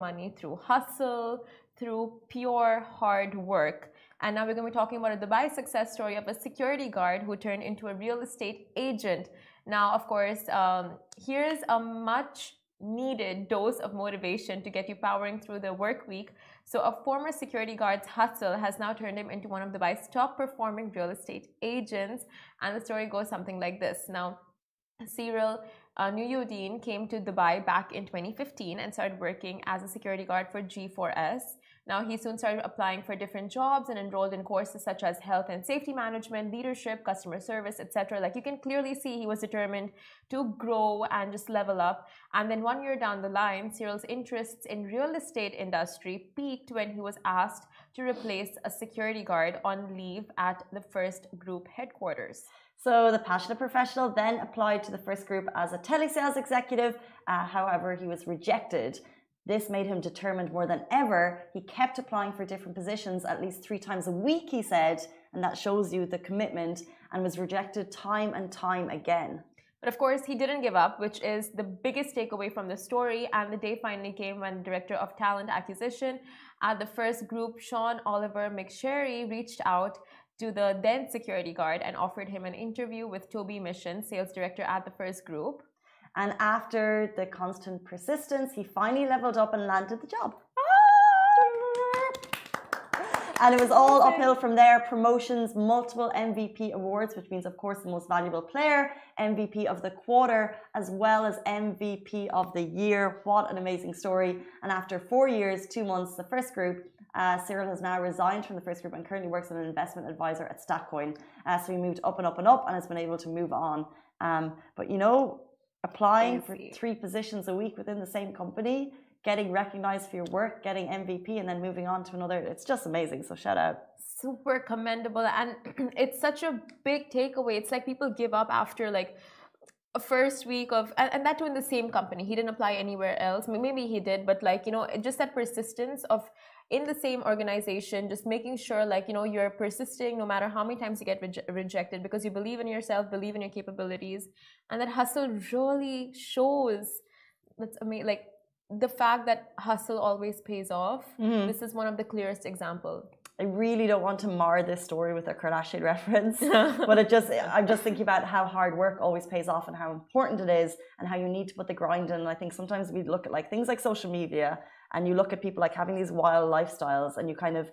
money through hustle, through pure hard work. And now we're going to be talking about a Dubai success story of a security guard who turned into a real estate agent. Now, of course, here's a much needed dose of motivation to get you powering through the work week. So a former security guard's hustle has now turned him into one of Dubai's top performing real estate agents. And the story goes something like this. Now, Cyril Nuyuddin came to Dubai back in 2015 and started working as a security guard for G4S. Now, he soon started applying for different jobs and enrolled in courses such as health and safety management, leadership, customer service, etc. Like, you can clearly see he was determined to grow and just level up. And then 1 year down the line, Cyril's interests in real estate industry peaked when he was asked to replace a security guard on leave at the First Group headquarters. So the passionate professional then applied to the First Group as a telesales executive. However, he was rejected. This made him determined more than ever. He kept applying for different positions at least 3 times a week, he said, and that shows you the commitment, and was rejected time and time again. But of course, he didn't give up, which is the biggest takeaway from the story. And the day finally came when the Director of Talent Acquisition at the First Group, Sean Oliver McSherry, reached out to the then security guard and offered him an interview with Toby Mission, sales director at the First Group. And after the constant persistence, he finally leveled up and landed the job. And it was all uphill from there. Promotions, multiple MVP awards, which means, of course, the most valuable player, MVP of the quarter, as well as MVP of the year. What an amazing story. And after 4 years, 2 months, the First Group, Cyril has now resigned from the First Group and currently works as an investment advisor at Stackcoin. So he moved up and up and up and has been able to move on. But, you know, applying for 3 positions a week within the same company, getting recognized for your work, getting MVP, and then moving on to another. It's just amazing. So shout out. Super commendable. And it's such a big takeaway. It's like people give up after like a first week of, and that too in the same company. He didn't apply anywhere else. Maybe he did, but like, you know, just that persistence of in the same organization, just making sure like, you know, you're persisting no matter how many times you get rejected because you believe in yourself, believe in your capabilities. And that hustle really shows. That's amazing. Like, the fact that hustle always pays off, this is one of the clearest examples. I really don't want to mar this story with a Kardashian reference, but I'm just thinking about how hard work always pays off and how important it is and how you need to put the grind in. And I think sometimes we look at like things like social media and you look at people like having these wild lifestyles and you kind of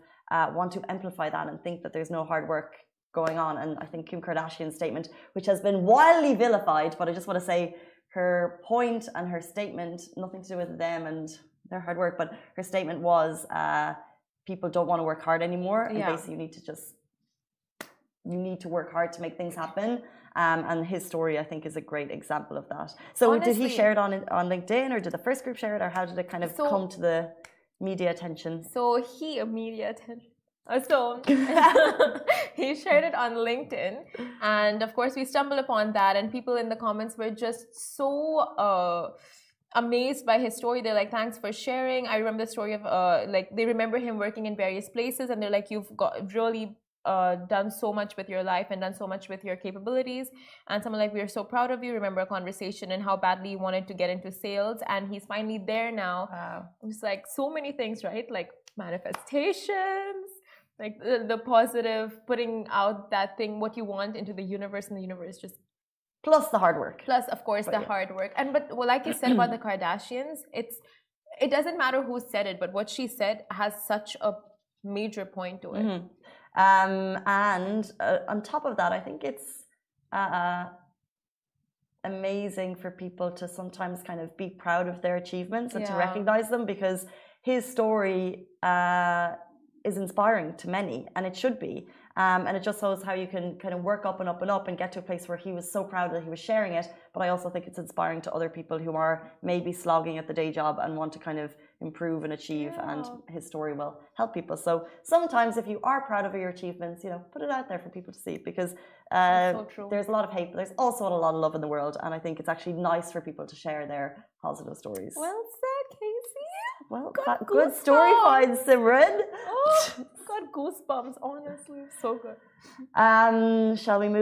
want to amplify that and think that there's no hard work going on. And I think Kim Kardashian's statement, which has been wildly vilified, but I just want to say, her point and her statement, nothing to do with them and their hard work, but her statement was people don't want to work hard anymore. And basically you need to work hard to make things happen. And his story, I think, is a great example of that. So honestly, did he share it on LinkedIn or did the First Group share it or how did it kind of come to the media attention? So media attention. So he shared it on LinkedIn, and of course we stumbled upon that, and people in the comments were just so amazed by his story. They're like, thanks for sharing. I remember the story of like they remember him working in various places, and they're like, you've got really done so much with your life and done so much with your capabilities. And someone like, we're so proud of you. Remember a conversation and how badly you wanted to get into sales, and he's finally there now. Wow. It's like so many things, right? Like manifestations, like the positive, putting out that thing, what you want into the universe, and the universe just plus the hard work. Plus, of course, the hard work. And but well, like you said about the Kardashians, it doesn't matter who said it, but what she said has such a major point to it. And on top of that, I think it's amazing for people to sometimes kind of be proud of their achievements and to recognize them, because his story is inspiring to many, and it should be. And it just shows how you can kind of work up and up and up and get to a place where he was so proud that he was sharing it. But I also think it's inspiring to other people who are maybe slogging at the day job and want to kind of improve and achieve, and his story will help people. So sometimes if you are proud of your achievements, you know, put it out there for people to see, because so there's a lot of hate, but there's also a lot of love in the world. And I think it's actually nice for people to share their positive stories. Well said, Casey. Well, good story finds, Simran. Oh, got goosebumps, honestly. So good. Shall we move